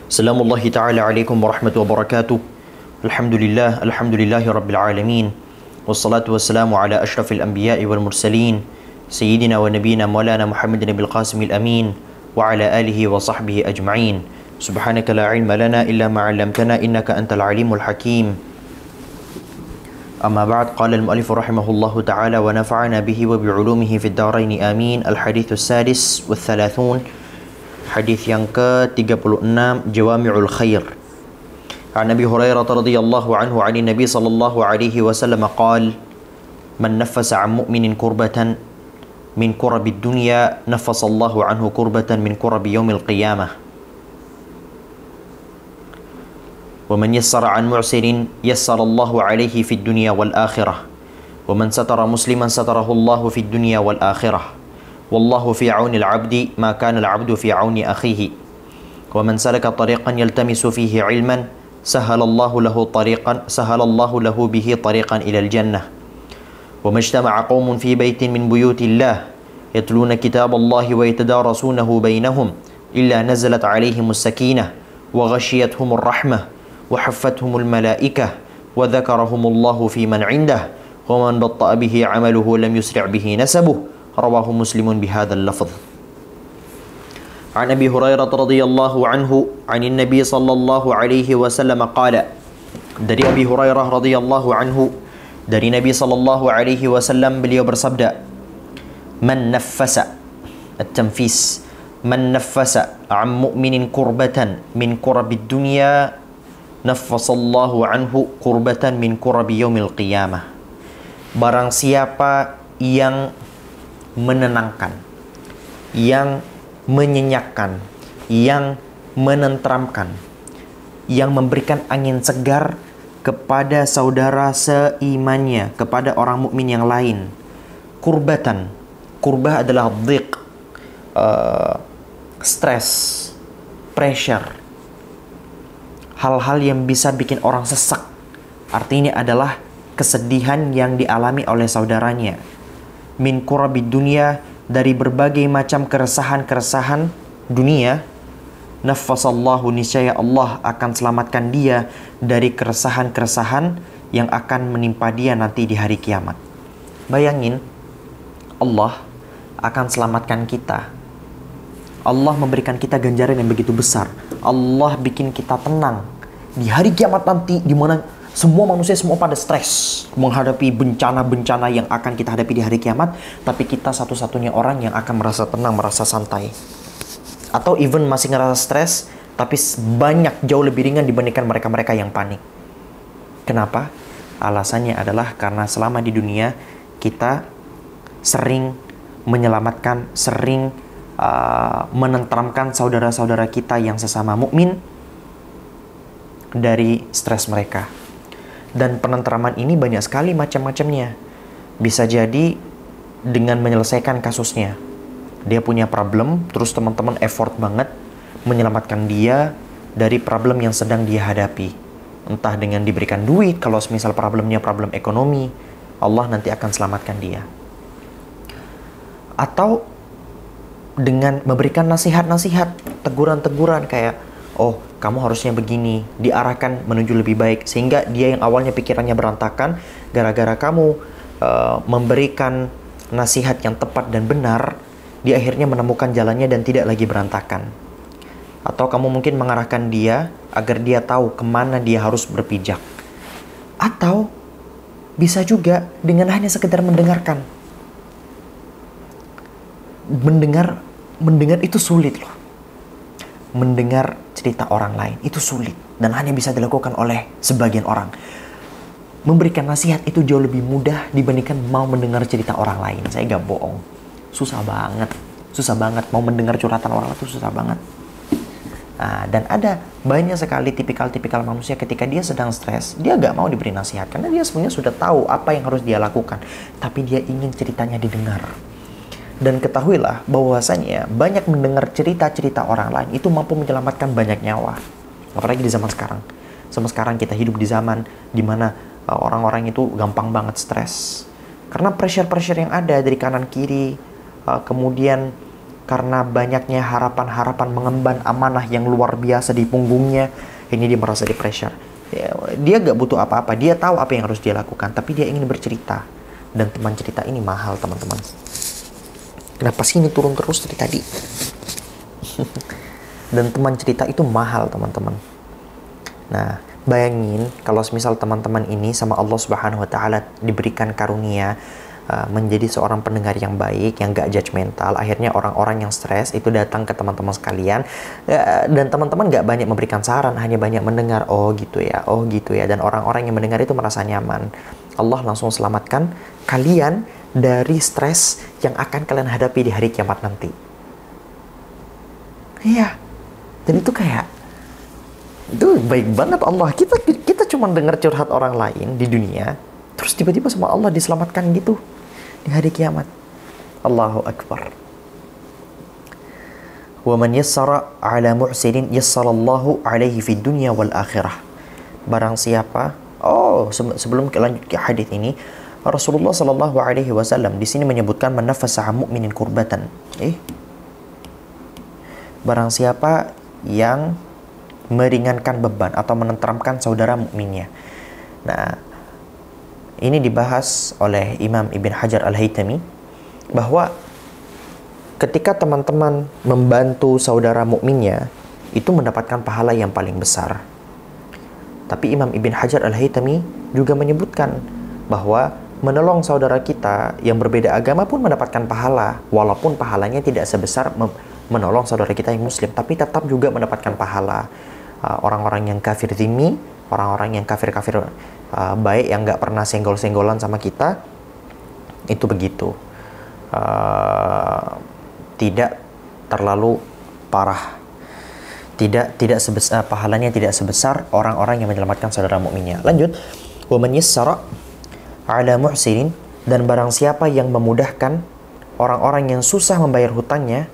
Assalamualaikum ta'ala alaikum warahmatullahi wabarakatuh. Alhamdulillahi rabbil alamin. Wassalatu wassalamu ala ashrafil anbiya'i wal mursalin. Sayyidina wa nabiyina maulana Muhammadin bil qasimil amin. Wa ala alihi wa sahbihi ajma'in. Subhanaka la ilma lana illa ma 'allamtana innaka antal alimul hakim. Amma ba'd, qala al-mu'allif rahimahullahu ta'ala wa nafa'ana bihi wa bi'ulumihi fid darain amin. Al-hadithus sadis wa thalathun. Hadis yang ke-36, Jawami'ul Khair. An Abi Hurairah radhiyallahu anhu 'ani Nabi sallallahu alaihi wasallam qala: "Man naffasa 'an mu'minin kurbatan min kurabid dunya, naffasallahu anhu kurbatan min kurabi yaumil qiyamah. Wa man yassara 'an mu'sirin, yassarallahu alaihi fid dunya wal akhirah. Wa man satara musliman satarahu Allahu fid dunya wal akhirah. Wallahu fi 'auni al-'abdi ma kana al-'abdu fi 'auni akhihi. Wa man salaka tariqan yaltamisu fihi 'ilman, sahalallahu lahu bihi tariqan ila al-jannah. Wa majtama'a qaumun fi baitin min buyutillah yatluna kitaballahi wa yatadarasunahu bainahum illa nazalat 'alayhimus sakinah wa ghashiyatuhumur rahmah wa haffathumul malaikah wa dhakarahumullahu fi man 'indah wa man batta'a bihi 'amaluhu lam yusri' bihi nasabuhu." Rawahu Muslimun bihadzal lafz. An Abi Hurairah radhiyallahu anhu 'anil Nabi sallallahu alaihi wasallam qala. Dari Abi Hurairah radhiyallahu anhu, dari Nabi sallallahu alaihi wasallam, beliau bersabda, "Man naffasa," at-tanfis, "man naffasa 'an mu'minin kurbatan min kurabid dunya, naffasallahu anhu kurbatan min kurabi yaumil qiyamah." Barang siapa yang menenangkan, yang menyenyakkan, yang menenteramkan, yang memberikan angin segar kepada saudara seimannya, kepada orang mukmin yang lain. Kurbatan, kurbah adalah dhiq, stres, pressure, hal-hal yang bisa bikin orang sesak. Artinya adalah kesedihan yang dialami oleh saudaranya. Min kurabid dunia, dari berbagai macam keresahan-keresahan dunia. Naffasallahu, niscaya Allah akan selamatkan dia dari keresahan-keresahan yang akan menimpa dia nanti di hari kiamat. Bayangin, Allah akan selamatkan kita. Allah memberikan kita ganjaran yang begitu besar. Allah bikin kita tenang di hari kiamat nanti, di mana semua manusia semua pada stres menghadapi bencana-bencana yang akan kita hadapi di hari kiamat, tapi kita satu-satunya orang yang akan merasa tenang, merasa santai. Atau even masih ngerasa stres, tapi banyak jauh lebih ringan dibandingkan mereka-mereka yang panik. Kenapa? Alasannya adalah karena selama di dunia kita sering menyelamatkan, sering menenteramkan saudara-saudara kita yang sesama mukmin dari stres mereka. Dan penenteraman ini banyak sekali macam-macamnya. Bisa jadi dengan menyelesaikan kasusnya. Dia punya problem, terus teman-teman effort banget menyelamatkan dia dari problem yang sedang dia hadapi. Entah dengan diberikan duit, kalau misal problemnya problem ekonomi, Allah nanti akan selamatkan dia. Atau dengan memberikan nasihat-nasihat, teguran-teguran kayak, "Oh, kamu harusnya begini," diarahkan menuju lebih baik. Sehingga dia yang awalnya pikirannya berantakan, gara-gara kamu memberikan nasihat yang tepat dan benar, dia akhirnya menemukan jalannya dan tidak lagi berantakan. Atau kamu mungkin mengarahkan dia agar dia tahu kemana dia harus berpijak. Atau bisa juga dengan hanya sekedar mendengarkan. Mendengar itu sulit loh. Mendengar cerita orang lain itu sulit dan hanya bisa dilakukan oleh sebagian orang. Memberikan nasihat itu jauh lebih mudah dibandingkan mau mendengar cerita orang lain. Saya gak bohong, susah banget mau mendengar curhatan orang lain, itu susah banget. Nah, dan ada banyak sekali tipikal-tipikal manusia ketika dia sedang stres, dia gak mau diberi nasihat karena dia sebenarnya sudah tahu apa yang harus dia lakukan, tapi dia ingin ceritanya didengar. Dan ketahuilah bahwasanya banyak mendengar cerita-cerita orang lain itu mampu menyelamatkan banyak nyawa. Apalagi di zaman sekarang. Sama sekarang kita hidup di zaman dimana orang-orang itu gampang banget stres. Karena pressure-pressure yang ada dari kanan kiri, kemudian karena banyaknya harapan-harapan mengemban amanah yang luar biasa di punggungnya, ini dia merasa di pressure. Dia gak butuh apa-apa, dia tahu apa yang harus dia lakukan, tapi dia ingin bercerita. Dan teman cerita ini mahal, teman-teman. Kenapa sih ini turun terus dari tadi? Dan teman cerita itu mahal, teman-teman. Nah, bayangin kalau misal teman-teman ini sama Allah Subhanahu wa taala diberikan karunia menjadi seorang pendengar yang baik, yang gak judgmental. Akhirnya orang-orang yang stres itu datang ke teman-teman sekalian, dan teman-teman gak banyak memberikan saran, hanya banyak mendengar, oh gitu ya, dan orang-orang yang mendengar itu merasa nyaman. Allah langsung selamatkan kalian dari stres yang akan kalian hadapi di hari kiamat nanti. Iya, dan itu baik banget Allah. Kita cuma dengar curhat orang lain di dunia, terus tiba-tiba sama Allah diselamatkan gitu di hari kiamat. Allahu Akbar. Wa man yassara ala mu'sirin yassarallahu alaihi fid dunya wal akhirah. Barang siapa, sebelum lanjut ke hadis ini, Rasulullah sallallahu alaihi wasallam di sini menyebutkan man nafasa mu'minin kurbatan. Barang siapa yang meringankan beban atau menenteramkan saudara mukminnya. Nah, ini dibahas oleh Imam Ibn Hajar Al-Haytami bahwa ketika teman-teman membantu saudara mukminnya itu mendapatkan pahala yang paling besar. Tapi Imam Ibn Hajar Al-Haytami juga menyebutkan bahwa menolong saudara kita yang berbeda agama pun mendapatkan pahala, walaupun pahalanya tidak sebesar menolong saudara kita yang muslim, tapi tetap juga mendapatkan pahala. Orang-orang yang kafir zimmi, orang-orang yang kafir-kafir baik yang nggak pernah senggol-senggolan sama kita, itu begitu, tidak terlalu parah, tidak sebesar, pahalanya tidak sebesar orang-orang yang menyelamatkan saudara mukminnya. Lanjut, wa man yassara ala muhsinin, dan barang siapa yang memudahkan orang-orang yang susah membayar hutangnya,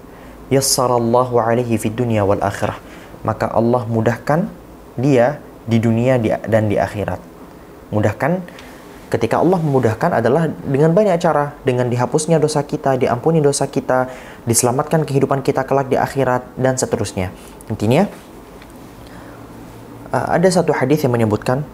yassarallahu alaihi fid dunya wal akhirah, maka Allah mudahkan dia di dunia dan di akhirat. Mudahkan, ketika Allah memudahkan adalah dengan banyak cara, dengan dihapusnya dosa kita, diampuni dosa kita, diselamatkan kehidupan kita kelak di akhirat, dan seterusnya. Intinya, ada satu hadis yang menyebutkan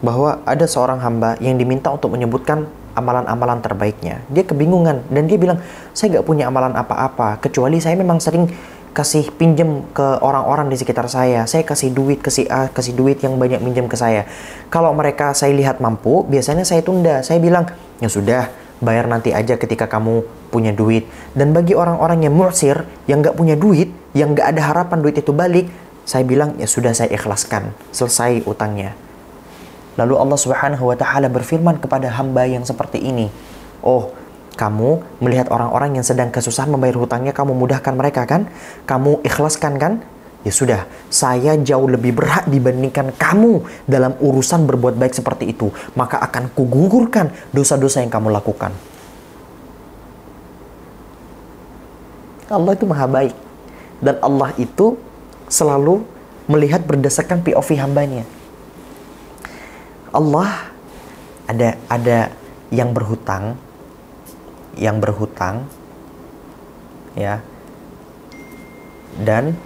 bahwa ada seorang hamba yang diminta untuk menyebutkan amalan-amalan terbaiknya. Dia kebingungan dan dia bilang, saya gak punya amalan apa-apa, kecuali saya memang sering kasih pinjam ke orang-orang di sekitar saya. Saya kasih duit ke si A, kasih duit yang banyak minjam ke saya. Kalau mereka saya lihat mampu, biasanya saya tunda. Saya bilang, ya sudah, bayar nanti aja ketika kamu punya duit. Dan bagi orang-orang yang mu'sir, yang gak punya duit, yang gak ada harapan duit itu balik, saya bilang, ya sudah, saya ikhlaskan, selesai utangnya. Lalu Allah Subhanahu wa taala berfirman kepada hamba yang seperti ini, oh, kamu melihat orang-orang yang sedang kesusahan membayar hutangnya, kamu mudahkan mereka kan? Kamu ikhlaskan kan? Ya sudah, saya jauh lebih berhak dibandingkan kamu dalam urusan berbuat baik seperti itu. Maka akan kugugurkan dosa-dosa yang kamu lakukan. Allah itu maha baik. Dan Allah itu selalu melihat berdasarkan POV hambanya. Allah ada yang berhutang, ya, dan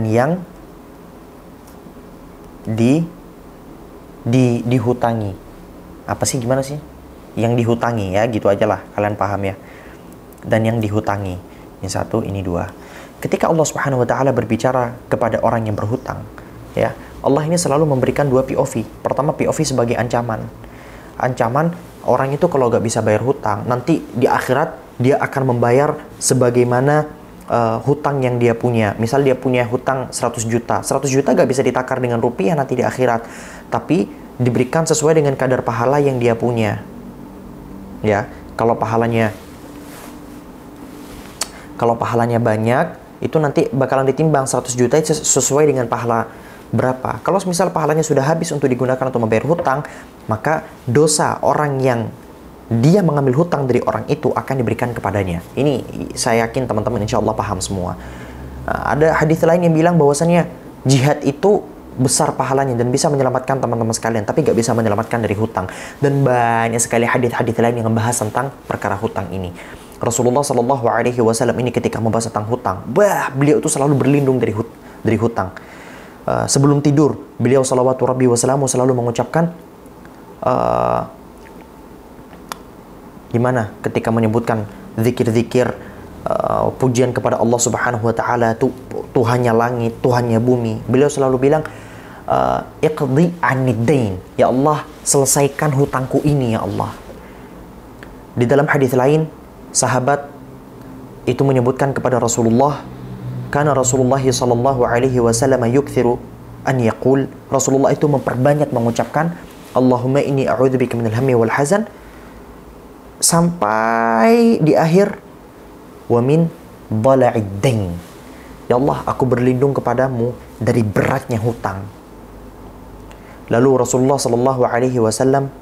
yang dihutangi. Apa sih, gimana sih? Yang dihutangi, ya gitu aja lah, kalian paham ya. Dan yang dihutangi, ini satu, ini dua. Ketika Allah Subhanahu wa taala berbicara kepada orang yang berhutang, ya, Allah ini selalu memberikan dua POV. Pertama, POV sebagai ancaman. Ancaman, orang itu kalau gak bisa bayar hutang, nanti di akhirat dia akan membayar sebagaimana hutang yang dia punya. Misal dia punya hutang 100 juta. 100 juta gak bisa ditakar dengan rupiah nanti di akhirat, tapi diberikan sesuai dengan kadar pahala yang dia punya. Ya, kalau pahalanya banyak, itu nanti bakalan ditimbang 100 juta sesuai dengan pahala berapa. Kalau misal pahalanya sudah habis untuk digunakan untuk membayar hutang, maka dosa orang yang dia mengambil hutang dari orang itu akan diberikan kepadanya. Ini saya yakin teman-teman insya Allah paham semua. Ada hadis lain yang bilang bahwasannya jihad itu besar pahalanya dan bisa menyelamatkan teman-teman sekalian, tapi gak bisa menyelamatkan dari hutang. Dan banyak sekali hadis-hadis lain yang membahas tentang perkara hutang ini. Rasulullah Shallallahu Alaihi Wasallam ini ketika membahas tentang hutang, beliau itu selalu berlindung dari hutang. Sebelum tidur, beliau Shallallahu Rabbi Wasallam selalu mengucapkan gimana ketika menyebutkan zikir-zikir pujian kepada Allah Subhanahu Wa Taala, Tuhannya langit, Tuhannya bumi. Beliau selalu bilang, iqdi aniddain, ya Allah, selesaikan hutangku ini ya Allah. Di dalam hadis lain, sahabat itu menyebutkan kepada Rasulullah, karena Rasulullah sallallahu alaihi wasallam yukthiru an yaqul, Rasulullah itu memperbanyak mengucapkan Allahumma inni a'udzubika minal hammi wal hazan, sampai di akhir wa min dhala'id dain, ya Allah, aku berlindung kepadamu dari beratnya hutang. Lalu Rasulullah sallallahu alaihi wasallam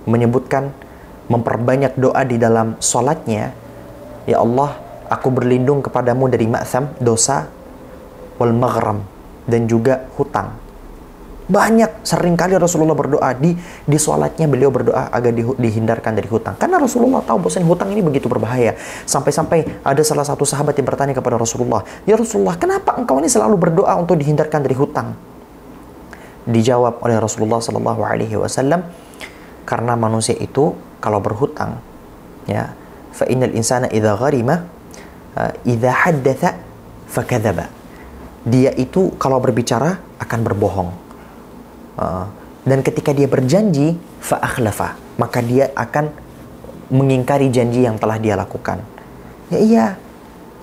menyebutkan, memperbanyak doa di dalam salatnya, ya Allah, aku berlindung kepadamu dari ma'tham, dosa, wal maghram, dan juga hutang. Banyak, seringkali Rasulullah berdoa di salatnya, beliau berdoa agar dihindarkan dari hutang. Karena Rasulullah tahu bahwa hutang ini begitu berbahaya. Sampai-sampai ada salah satu sahabat yang bertanya kepada Rasulullah, ya Rasulullah, kenapa engkau ini selalu berdoa untuk dihindarkan dari hutang? Dijawab oleh Rasulullah Sallallahu Alaihi Wasallam, karena manusia itu kalau berhutang, ya, fa innal insana idza gharima idza haddatha fakadzaba. Dia itu kalau berbicara akan berbohong. Dan ketika dia berjanji fa akhlafa, maka dia akan mengingkari janji yang telah dia lakukan. Ya iya,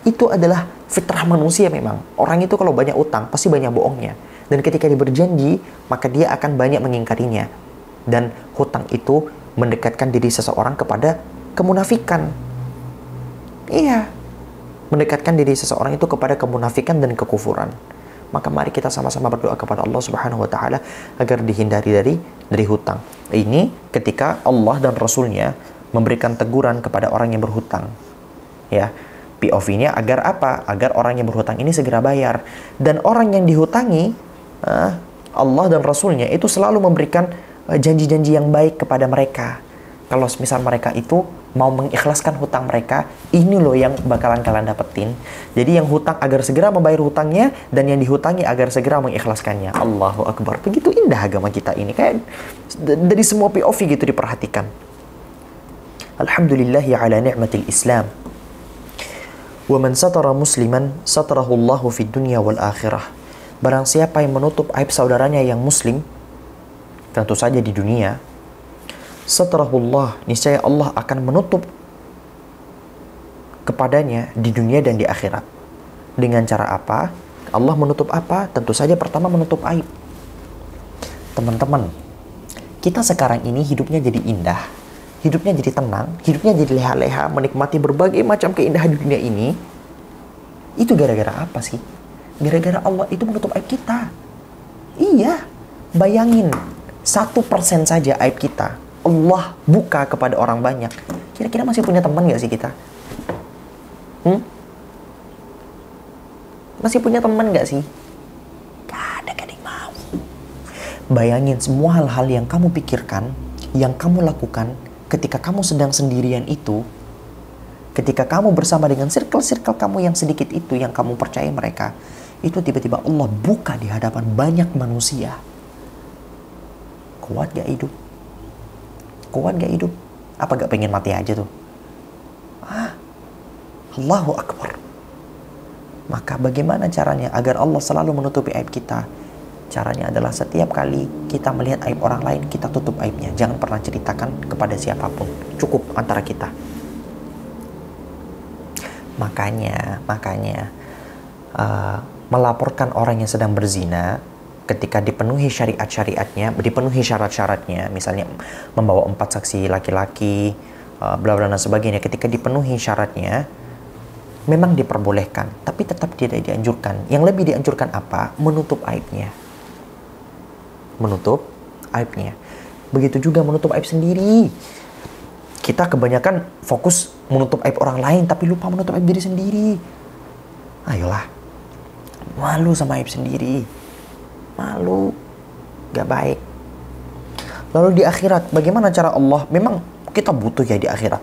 itu adalah fitrah manusia memang. Orang itu kalau banyak utang pasti banyak bohongnya. Dan ketika dia berjanji, maka dia akan banyak mengingkarinya. Dan hutang itu mendekatkan diri seseorang kepada kemunafikan. Iya, mendekatkan diri seseorang itu kepada kemunafikan dan kekufuran. Maka mari kita sama-sama berdoa kepada Allah Subhanahu Wa Taala agar dihindari dari hutang. Ini ketika Allah dan Rasulnya memberikan teguran kepada orang yang berhutang. Ya, POV-nya agar apa? Agar orang yang berhutang ini segera bayar. Dan orang yang dihutangi, Allah dan Rasulnya itu selalu memberikan janji-janji yang baik kepada mereka. Kalau misal mereka itu mau mengikhlaskan hutang mereka, ini loh yang bakalan kalian dapetin. Jadi yang hutang agar segera membayar hutangnya, dan yang dihutangi agar segera mengikhlaskannya. Allahu Akbar. Begitu indah agama kita ini. Kayak dari semua POV gitu diperhatikan. Alhamdulillahi ala ni'matil Islam. Wa man satara musliman satarahu Allahu fid dunya wal akhirah. Barang siapa yang menutup aib saudaranya yang muslim, tentu saja di dunia, satarahullah, niscaya Allah akan menutup kepadanya di dunia dan di akhirat. Dengan cara apa? Allah menutup apa? Tentu saja pertama menutup aib. Teman-teman, kita sekarang ini hidupnya jadi indah, hidupnya jadi tenang, hidupnya jadi leha-leha, menikmati berbagai macam keindahan di dunia ini. Itu gara-gara apa sih? Gara-gara Allah itu menutup aib kita. Iya, bayangin 1% saja aib kita Allah buka kepada orang banyak. Kira-kira masih punya teman gak sih kita? Masih punya teman gak sih? Gak ada yang mau. Bayangin semua hal-hal yang kamu pikirkan, yang kamu lakukan ketika kamu sedang sendirian itu, ketika kamu bersama dengan circle-circle kamu yang sedikit itu, yang kamu percaya mereka, itu tiba-tiba Allah buka di hadapan banyak manusia. Kuat gak hidup? Kuat gak hidup? Apa gak pengen mati aja tuh? Allahu Akbar. Maka bagaimana caranya agar Allah selalu menutupi aib kita? Caranya adalah setiap kali kita melihat aib orang lain, kita tutup aibnya. Jangan pernah ceritakan kepada siapapun. Cukup antara kita. Makanya melaporkan orang yang sedang berzina ketika dipenuhi syariat-syariatnya, dipenuhi syarat-syaratnya, misalnya membawa 4 saksi laki-laki, bla bla dan sebagainya, ketika dipenuhi syaratnya, memang diperbolehkan, tapi tetap tidak dianjurkan. Yang lebih dianjurkan apa? Menutup aibnya. Menutup aibnya. Begitu juga menutup aib sendiri. Kita kebanyakan fokus menutup aib orang lain, tapi lupa menutup aib diri sendiri. Ayolah, malu sama aib sendiri. Malu, gak baik. Lalu di akhirat, bagaimana cara Allah? Memang kita butuh ya di akhirat.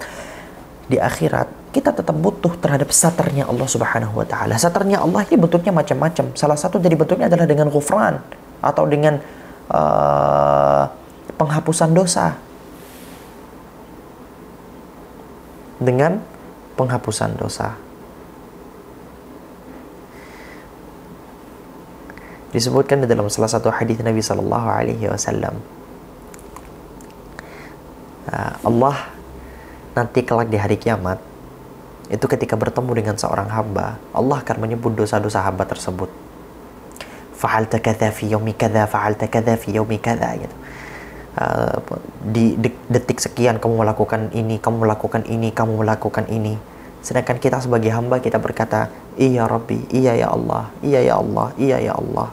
di akhirat kita tetap butuh terhadap satarnya Allah Subhanahu wa taala. Satarnya Allah ini bentuknya macam-macam. Salah satu dari bentuknya adalah dengan ghufran atau dengan penghapusan dosa. Dengan penghapusan dosa. Disebutkan dalam salah satu hadis Nabi sallallahu alaihi wasallam, Allah nanti kelak di hari kiamat itu ketika bertemu dengan seorang hamba, Allah akan menyebut dosa-dosa hamba tersebut. Fa'alta kadza fi yaumi kadza, fa'alta kadza fi yaumi kadza, gitu. Di detik sekian kamu melakukan ini, kamu melakukan ini, kamu melakukan ini. Sedangkan kita sebagai hamba, kita berkata, iya Rabbi, iya ya Allah, iya ya Allah, iya ya Allah.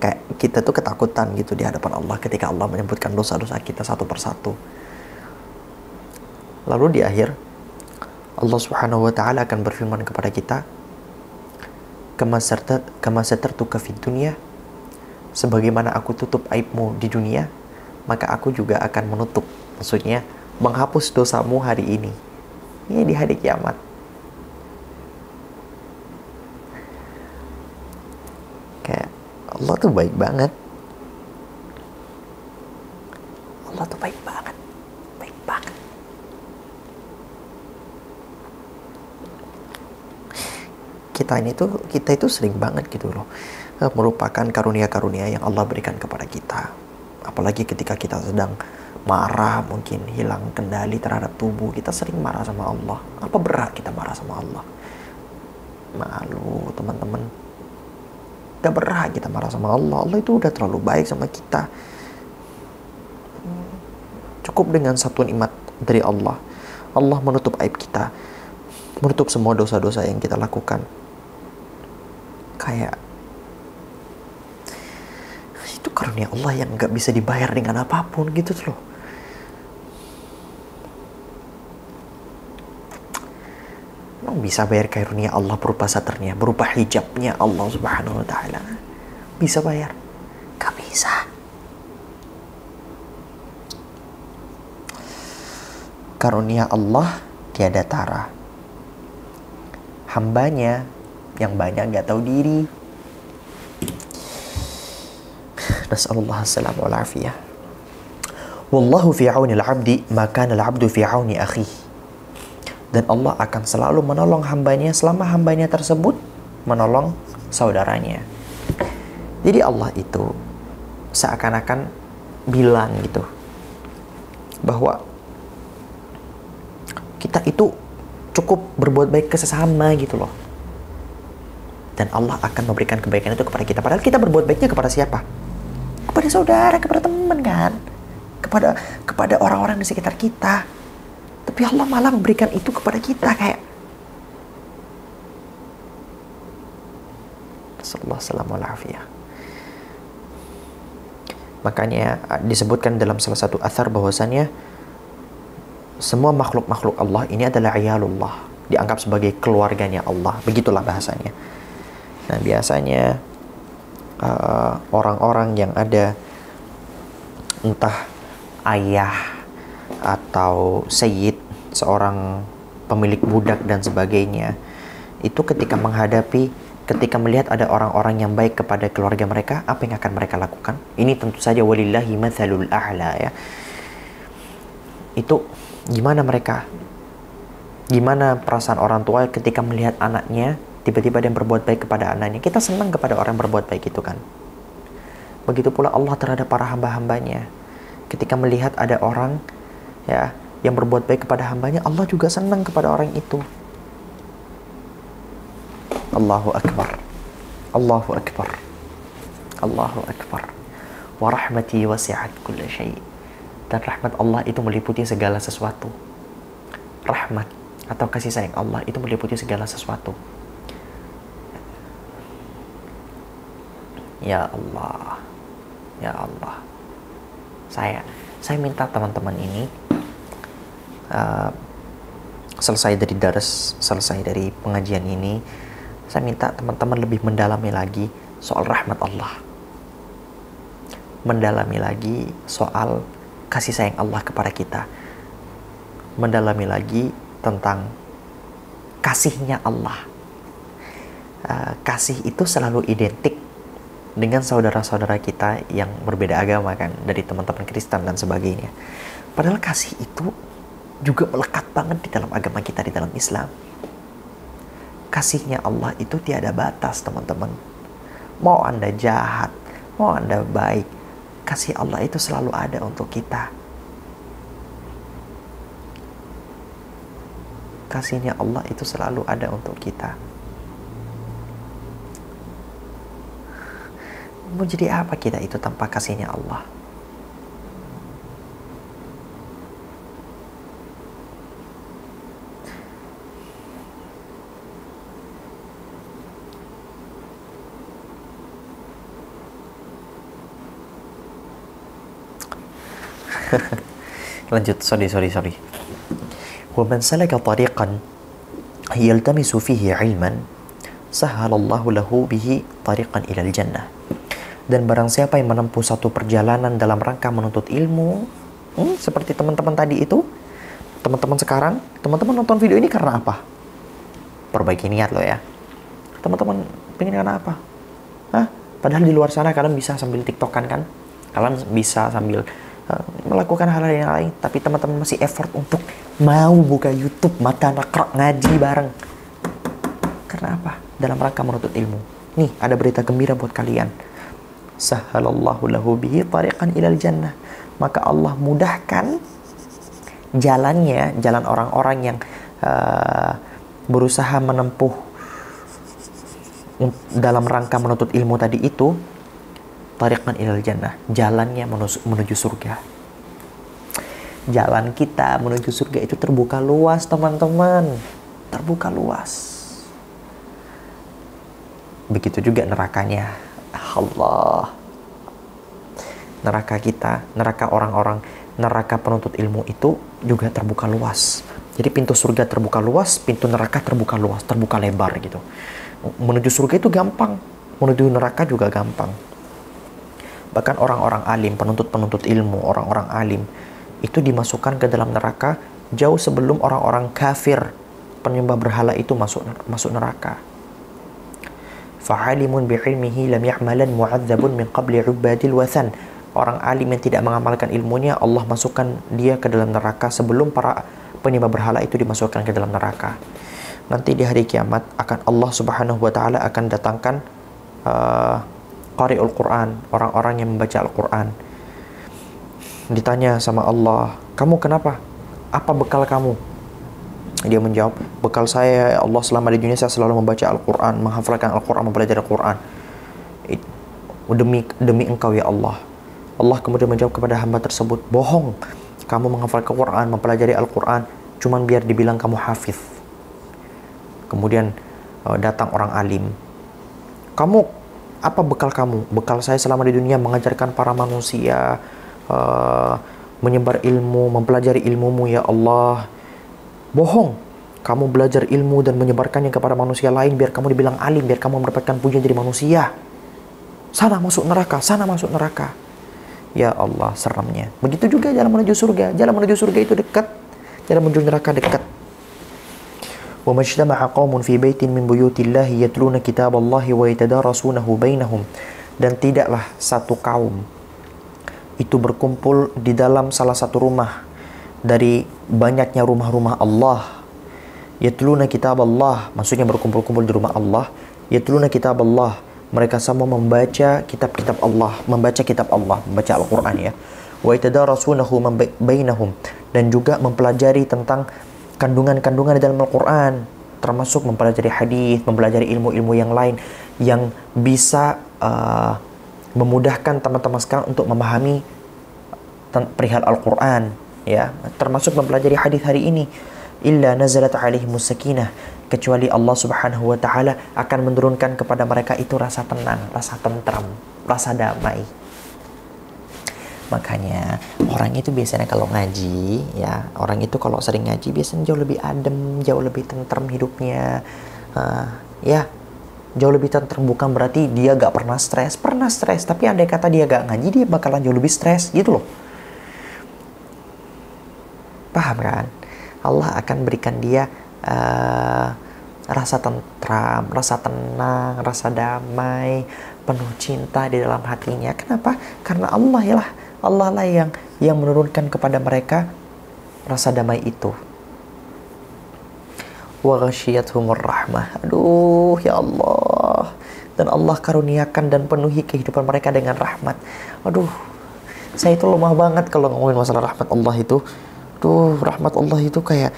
Kayak kita tuh ketakutan gitu di hadapan Allah ketika Allah menyebutkan dosa-dosa kita satu persatu. Lalu di akhir, Allah Subhanahu wa taala akan berfirman kepada kita, kama satartuka fid dunya, sebagaimana aku tutup aibmu di dunia, maka aku juga akan menutup, maksudnya menghapus dosamu hari ini. Ini di hari kiamat. Kayak Allah tuh baik banget. Allah tuh baik banget. Baik banget. Kita itu sering banget gitu loh merupakan karunia-karunia yang Allah berikan kepada kita. Apalagi ketika kita sedang marah, mungkin hilang kendali terhadap tubuh, kita sering marah sama Allah. Apa berat kita marah sama Allah? Malu teman-teman. Gak berat kita marah sama Allah. Allah itu udah terlalu baik sama kita. Cukup dengan satu nikmat dari Allah. Allah menutup aib kita, menutup semua dosa-dosa yang kita lakukan. Kayak itu karunia Allah yang gak bisa dibayar dengan apapun gitu loh. Emang bisa bayar karunia Allah berupa satarnya, berupa hijabnya Allah Subhanahu wa taala? Bisa bayar? Gak bisa. Karunia Allah tiada tara. Hambanya yang banyak gak tahu diri. Nasallallahu alaihi wal afiyah. Wallahu fi auni al-'abdi ma kana al-'abdu fi auni akhihi. Dan Allah akan selalu menolong hambanya selama hambanya tersebut menolong saudaranya. Jadi Allah itu seakan-akan bilang gitu bahwa kita itu cukup berbuat baik ke sesama gitu loh. Dan Allah akan memberikan kebaikan itu kepada kita. Padahal kita berbuat baiknya kepada siapa? Kepada saudara, kepada teman kan? Kepada orang-orang di sekitar kita. Tapi Allah malah memberikan itu kepada kita kayak sallallahu alaihi. Makanya disebutkan dalam salah satu athar bahwasannya semua makhluk-makhluk Allah ini adalah ayalullah, dianggap sebagai keluarganya Allah. Begitulah bahasanya. Nah, biasanya orang-orang yang ada entah ayah atau sayyid, seorang pemilik budak dan sebagainya, itu ketika melihat ada orang-orang yang baik kepada keluarga mereka, apa yang akan mereka lakukan? Ini tentu saja walillahi mathalul a'la ya. Itu gimana perasaan orang tua ketika melihat anaknya tiba-tiba dia berbuat baik kepada anaknya. Kita senang kepada orang yang berbuat baik itu kan. Begitu pula Allah terhadap para hamba-hambanya. Ketika melihat ada orang ya yang berbuat baik kepada hambanya, Allah juga senang kepada orang itu. Allahu Akbar. Allahu Akbar. Allahu Akbar. Wa rahmati wasi'at kulla syai'. Dan rahmat Allah itu meliputi segala sesuatu. Rahmat atau kasih sayang Allah itu meliputi segala sesuatu. Ya Allah. Ya Allah. Saya minta teman-teman ini selesai dari dars, selesai dari pengajian ini, saya minta teman-teman lebih mendalami lagi soal rahmat Allah. mendalami lagi soal kasih sayang Allah kepada kita, mendalami lagi tentang kasihnya Allah. Kasih itu selalu identik dengan saudara-saudara kita yang berbeda agama kan, dari teman-teman Kristen dan sebagainya. Padahal kasih itu juga melekat banget di dalam agama kita, di dalam Islam. Kasihnya Allah itu tiada batas, teman-teman. Mau Anda jahat, mau Anda baik, kasih Allah itu selalu ada untuk kita. Kasihnya Allah itu selalu ada untuk kita. Mau jadi apa kita itu tanpa kasihnya Allah? Lanjut, sorry. Wa man salaka tariqan yaltamisu fihi ilman sahhalallahu lahu bihi tariqan ilal jannah. Dan barang siapa yang menempuh satu perjalanan dalam rangka menuntut ilmu, seperti teman-teman tadi itu, teman-teman sekarang, teman-teman nonton video ini karena apa? Perbaiki niat lo ya. Teman-teman pengen karena apa? Padahal di luar sana kalian bisa sambil tiktokan kan? Kalian bisa sambil melakukan hal-hal yang lain, tapi teman-teman masih effort untuk mau buka YouTube, mata nakrak ngaji bareng. Karena apa? Dalam rangka menuntut ilmu. Nih, ada berita gembira buat kalian. Sahhalallahu lahu bihi tariqan ilal jannah. Maka Allah mudahkan jalannya, jalan orang-orang yang berusaha menempuh dalam rangka menuntut ilmu tadi itu, tariqan ilal jannah, jalannya menuju surga. Jalan kita menuju surga itu terbuka luas, teman-teman. Terbuka luas. Begitu juga nerakanya. Allah. Neraka kita, neraka orang-orang, neraka penuntut ilmu itu juga terbuka luas. Jadi pintu surga terbuka luas, pintu neraka terbuka luas, terbuka lebar gitu. Menuju surga itu gampang, menuju neraka juga gampang. Bahkan orang-orang alim, penuntut-penuntut ilmu, orang-orang alim itu dimasukkan ke dalam neraka jauh sebelum orang-orang kafir penyembah berhala itu masuk neraka. Fa'alimun bi'ilmihi lam ya'malan mu'adzabun min qabli 'ubadil wathan. Orang alim yang tidak mengamalkan ilmunya, Allah masukkan dia ke dalam neraka sebelum para penyembah berhala itu dimasukkan ke dalam neraka. Nanti di hari kiamat akan Allah Subhanahu wa taala akan datangkan qari'ul Quran, orang-orang yang membaca Al-Quran. Ditanya sama Allah, kamu kenapa? Apa bekal kamu? Dia menjawab, bekal saya ya Allah, selama di dunia saya selalu membaca Al-Quran, menghafalkan Al-Quran, mempelajari Al-Quran. Demi engkau ya Allah. Allah kemudian menjawab kepada hamba tersebut, bohong, kamu menghafalkan Al-Quran, mempelajari Al-Quran, cuman biar dibilang kamu hafiz. Kemudian datang orang alim, kamu apa bekal kamu? Bekal saya selama di dunia mengajarkan para manusia, menyebar ilmu, mempelajari ilmumu ya Allah. Bohong, kamu belajar ilmu dan menyebarkannya kepada manusia lain biar kamu dibilang alim, biar kamu mendapatkan pujian dari manusia. Sana masuk neraka, sana masuk neraka. Ya Allah, seramnya. Begitu juga jalan menuju surga. Jalan menuju surga itu dekat, jalan menuju neraka dekat. Wa majtama'a qaumun fi baitin min buyutillahi yatluna kitaballahi wa yatadarasunahu bainahum. Dan tidaklah satu kaum itu berkumpul di dalam salah satu rumah dari banyaknya rumah-rumah Allah. Yatluna kitaballah, maksudnya berkumpul-kumpul di rumah Allah. Yatluna kitaballah, mereka semua membaca kitab-kitab Allah, membaca kitab Allah, membaca Al-Quran ya. Wa yatadarasunahu bainahum, dan juga mempelajari tentang kandungan-kandungan di dalam Al-Quran, termasuk mempelajari hadis, mempelajari ilmu-ilmu yang lain yang bisa memudahkan teman-teman sekarang untuk memahami perihal Al-Quran ya, termasuk mempelajari hadis hari ini. Illa nazalat alaihimus sakinah, kecuali Allah Subhanahu wa taala akan menurunkan kepada mereka itu rasa tenang, rasa tentram, rasa damai. Makanya orang itu biasanya kalau ngaji ya, orang itu kalau sering ngaji biasanya jauh lebih adem, jauh lebih tentram hidupnya. Ya, Jauh lebih tentrem bukan berarti dia gak pernah stres. Pernah stres, tapi andai kata dia gak ngaji, dia bakalan jauh lebih stres gitu loh. Paham kan? Allah akan berikan dia rasa tentram, rasa tenang, rasa damai, penuh cinta di dalam hatinya. Kenapa? Karena Allah lah yang menurunkan kepada mereka rasa damai itu. Wa ghasyiyatuhumur rahmah. Aduh ya Allah. Dan Allah karuniakan dan penuhi kehidupan mereka dengan rahmat. Aduh, saya itu lemah banget kalau ngomongin masalah rahmat Allah itu. Duh, rahmat Allah itu kayak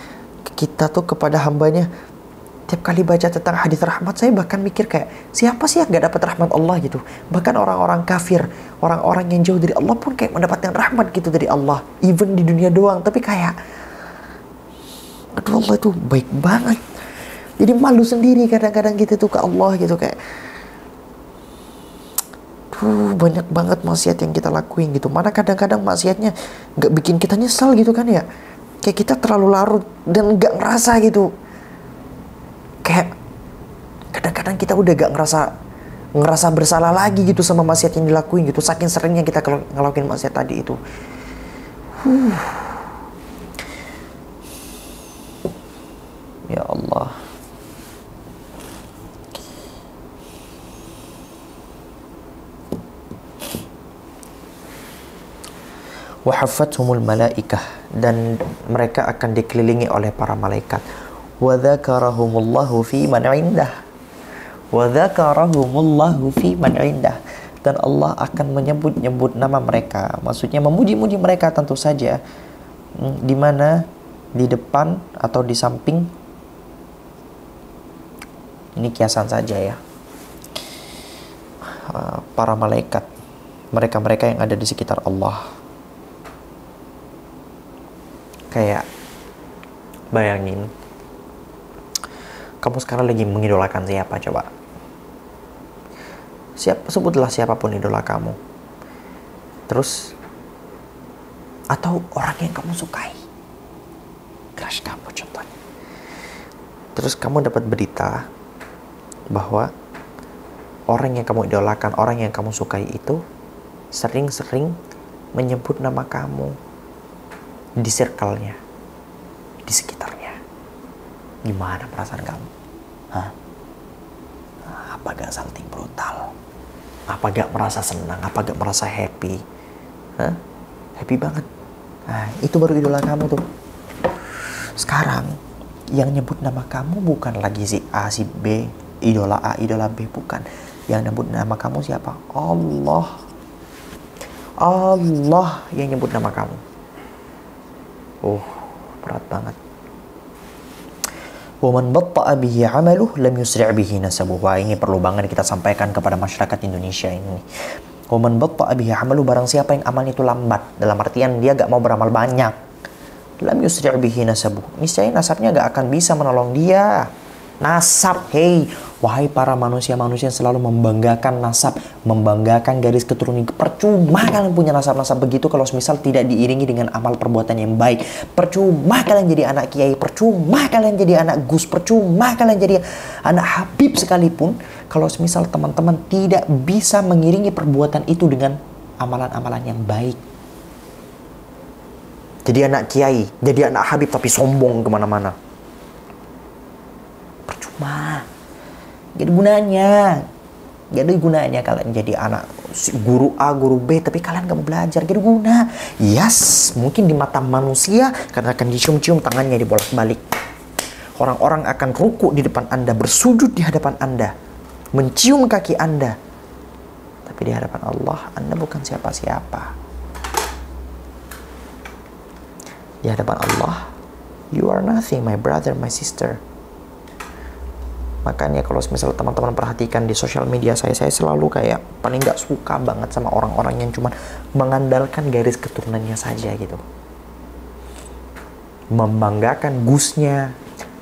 kita tuh kepada hambanya. Tiap kali baca tentang hadis rahmat, saya bahkan mikir kayak, siapa sih yang gak dapat rahmat Allah gitu. Bahkan orang-orang kafir, orang-orang yang jauh dari Allah pun kayak mendapatkan rahmat gitu dari Allah. Even di dunia doang, tapi kayak, aduh Allah itu baik banget. Jadi malu sendiri kadang-kadang gitu tuh ke Allah gitu kayak, banyak banget maksiat yang kita lakuin gitu. Mana kadang-kadang maksiatnya gak bikin kita nyesal gitu kan ya. Kayak kita terlalu larut dan gak ngerasa gitu. Kayak kadang-kadang kita udah gak ngerasa bersalah lagi gitu sama maksiat yang dilakuin gitu. Saking seringnya kita ngelakuin maksiat tadi itu. Ya Allah. Wahaffathumul malaikah, dan mereka akan dikelilingi oleh para malaikat. Wa dzakarahumullahu fi man indah. Wa dzakarahumullahu fi man indah. Dan Allah akan menyebut-nyebut nama mereka. Maksudnya memuji-muji mereka tentu saja. Di mana? Di depan atau di samping. Ini kiasan saja ya. Para malaikat. Mereka-mereka yang ada di sekitar Allah. Kayak bayangin, kamu sekarang lagi mengidolakan siapa coba? Sebutlah siapapun idola kamu. Terus, atau orang yang kamu sukai, crush kamu contohnya. Terus kamu dapat berita bahwa orang yang kamu idolakan, orang yang kamu sukai itu sering-sering menyebut nama kamu di circle-nya, di sekitarnya. Gimana perasaan kamu? Hah? Apa gak salting brutal? Apa gak merasa senang? Apa gak merasa happy? Hah? Happy banget. Nah, itu baru idola kamu tuh. Sekarang, yang nyebut nama kamu bukan lagi si A, si B, idola A, idola B, bukan. Yang nyebut nama kamu siapa? Allah. Allah yang nyebut nama kamu. Berat banget. Waman batta'a bihi 'amaluhu lam yusri' bihi nasabuhu. Wah, ini perlu banget kita sampaikan kepada masyarakat Indonesia ini. Waman batta'a bihi 'amaluhu, barang siapa yang amalnya itu lambat, dalam artian dia gak mau beramal banyak, lam yusri' bihi nasabuhu, niscaya nasabnya gak akan bisa menolong dia. Nasab, hey, wahai para manusia-manusia yang selalu membanggakan nasab, membanggakan garis keturunan. Percuma kalian punya nasab-nasab begitu kalau misal tidak diiringi dengan amal perbuatan yang baik. Percuma kalian jadi anak kiai, percuma kalian jadi anak gus, percuma kalian jadi anak habib sekalipun, kalau misal teman-teman tidak bisa mengiringi perbuatan itu dengan amalan-amalan yang baik. Jadi anak kiai, jadi anak habib tapi sombong kemana-mana. Percuma. Gak ada gunanya. Gak ada gunanya kalian jadi anak guru A, guru B, tapi kalian gak mau belajar. Gak ada guna. Yes, mungkin di mata manusia karena akan dicium-cium tangannya dibolak-balik. Orang-orang akan ruku di depan Anda, bersujud di hadapan Anda, mencium kaki Anda. Tapi di hadapan Allah, Anda bukan siapa-siapa. Di hadapan Allah, you are nothing, my brother, my sister. Makanya kalau misalnya teman-teman perhatikan di sosial media saya selalu kayak paling gak suka banget sama orang-orang yang cuma mengandalkan garis keturunannya saja gitu. Membanggakan gusnya,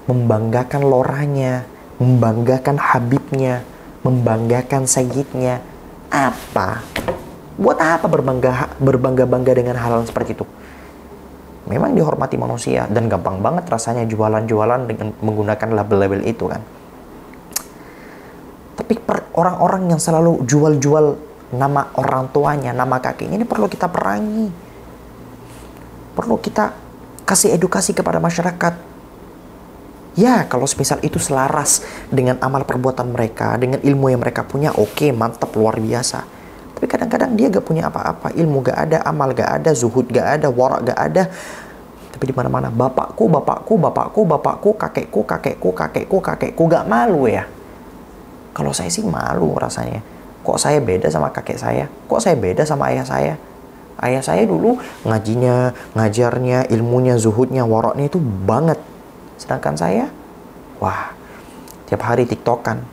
membanggakan loranya, membanggakan habibnya, membanggakan sayyidnya. Apa? Buat apa berbangga-bangga dengan hal seperti itu? Memang dihormati manusia dan gampang banget rasanya jualan-jualan dengan menggunakan label-label itu kan. Tapi Tapi orang-orang yang selalu jual-jual nama orang tuanya, nama kakeknya, ini perlu kita perangi. Perlu kita kasih edukasi kepada masyarakat. Ya, kalau semisal itu selaras dengan amal perbuatan mereka, dengan ilmu yang mereka punya, oke, mantap, luar biasa. Tapi kadang-kadang dia gak punya apa-apa, ilmu gak ada, amal gak ada, zuhud gak ada, wara gak ada. Tapi di mana-mana bapakku, kakekku gak malu ya. Kalau saya sih malu rasanya. Kok saya beda sama kakek saya? Kok saya beda sama ayah saya? Ayah saya dulu ngajinya, ngajarnya, ilmunya, zuhudnya, waraknya itu banget. Sedangkan saya, wah, tiap hari tiktokan.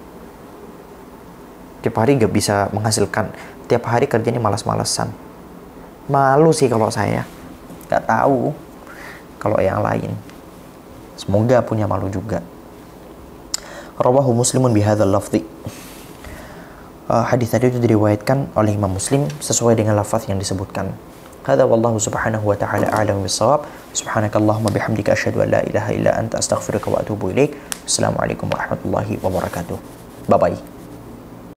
Tiap hari gak bisa menghasilkan. Tiap hari kerjanya malas-malesan. Malu sih kalau saya. Gak tahu kalau yang lain. Semoga punya malu juga. Rawahu Muslimun bihadzal lafzi. Hadis tadi itu diriwayatkan oleh Imam Muslim sesuai dengan lafaz yang disebutkan. Hadza wallahu subhanahu wa ta'ala a'lamu bis-shawab. Subhanakallahumma bihamdika asyhadu an la ilaha illa anta astaghfiruka wa atubu ilaik. Assalamualaikum warahmatullahi wabarakatuh. Bye bye.